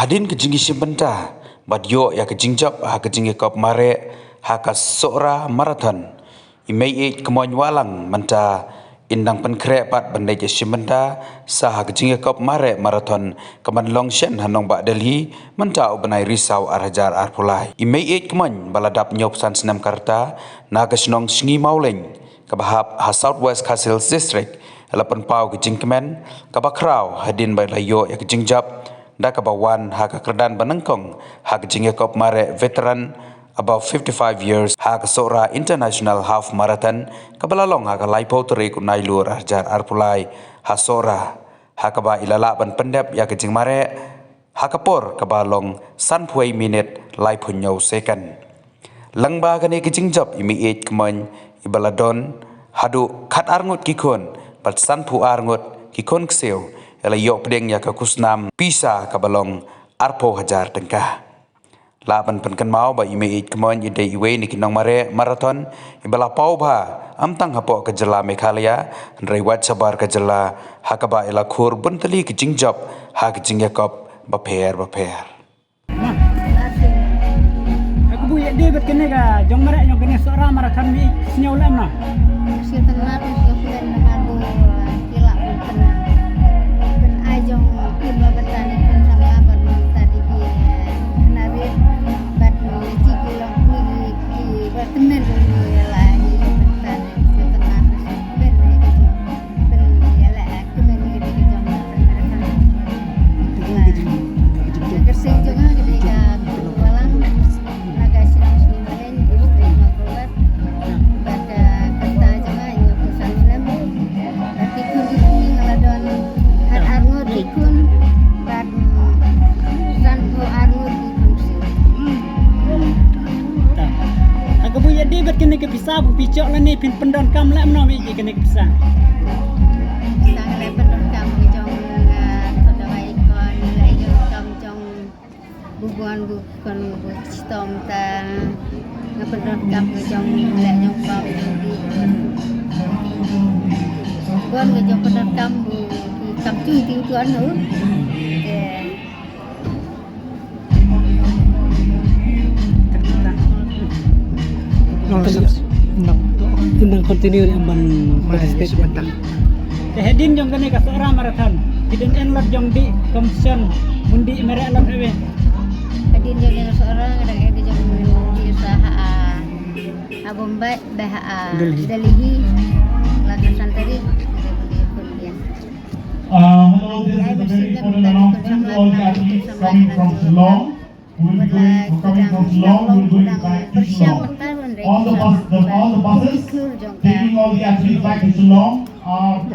Hadin ke jingi simbenta, bad yo ya ke jingjap ha ke jingi kop mare ha ka sora marathon. Imei e kemoy walang menta indang penkre pat bandai je simbenta sa ha ke jingi kop mare marathon keman longshen hanong bak Delhi menta ubenai risau arhajar arpulai. Imei e kemoy baladap nyop san senam karta na ke senong singi mauleng kabahap ha Southwest Castles District alapan pau ke jingkemen kabakrau hadin bai layo ya ke jingjap da kabawan ha ka kerdan banengkong ha ka jingekop mare veteran about 55 years ha ka sora international half marathon kabalalong ha ka laipo tere ku nailur arjar arpulai ha sora ha ka ba ilala ban pendep ya ka jing mare ha ka por kabalong sanpui minute laipo nyau second langba ka ne ka jingjap imi 8 kman ibaladon hadu khat arngut kikon pat sanpu arngut kikon kseu ela yok pedeng ya ka kusnam pisa kabalong arpo hajar tengkah laban penkan mau ba ime it kemon ide iwe ni kinong mare marathon ibala pau ba amtang hapo ke jela Meghalaya rewat sabar ke jela hakaba ela khur buntali ke jingjap ha ke jingyakop baper aku bu ya dia kene ga jong mare jong kene sora marathon mi senyau lam na si tengah yo kulen ngadu kilak bunten ben ajong tiba betani pun sama abad tadi dia narit bat cikilong ki bertemen dulu ya lah betani si tengah ben ya lah aku ben gede jong marathon kersing juga gede ga walang naga sinang sumalen distrik Makulat pada kata juga yo pesan lam tikun ini ngaladon har arngut tikun bad san ko arngut tikun aku bu ya dia kene ke pisah bu picok la ni pin pendon kam lam no mi kene ke pisah sang le pendon kam ke jong pada baik kon le jong kam jong bubuan bukan bu stom ta ngapendon kam ke jong le jong kam di buan ke jong pendon kam bu kam cui tiu tuan nu Tendang continue yang ban participate. Hedin jong kene ka sora marathon. Hidden enlot jong di competition mundi mere alot ewe. Kadin jong seorang kadang ada jong di usaha Bombay bah Delhi lakasan tadi hello, this is a very important announcement to all the athletes coming from Shillong. We will be coming from Shillong. We will be back to Shillong. All the buses taking all the athletes back to Shillong are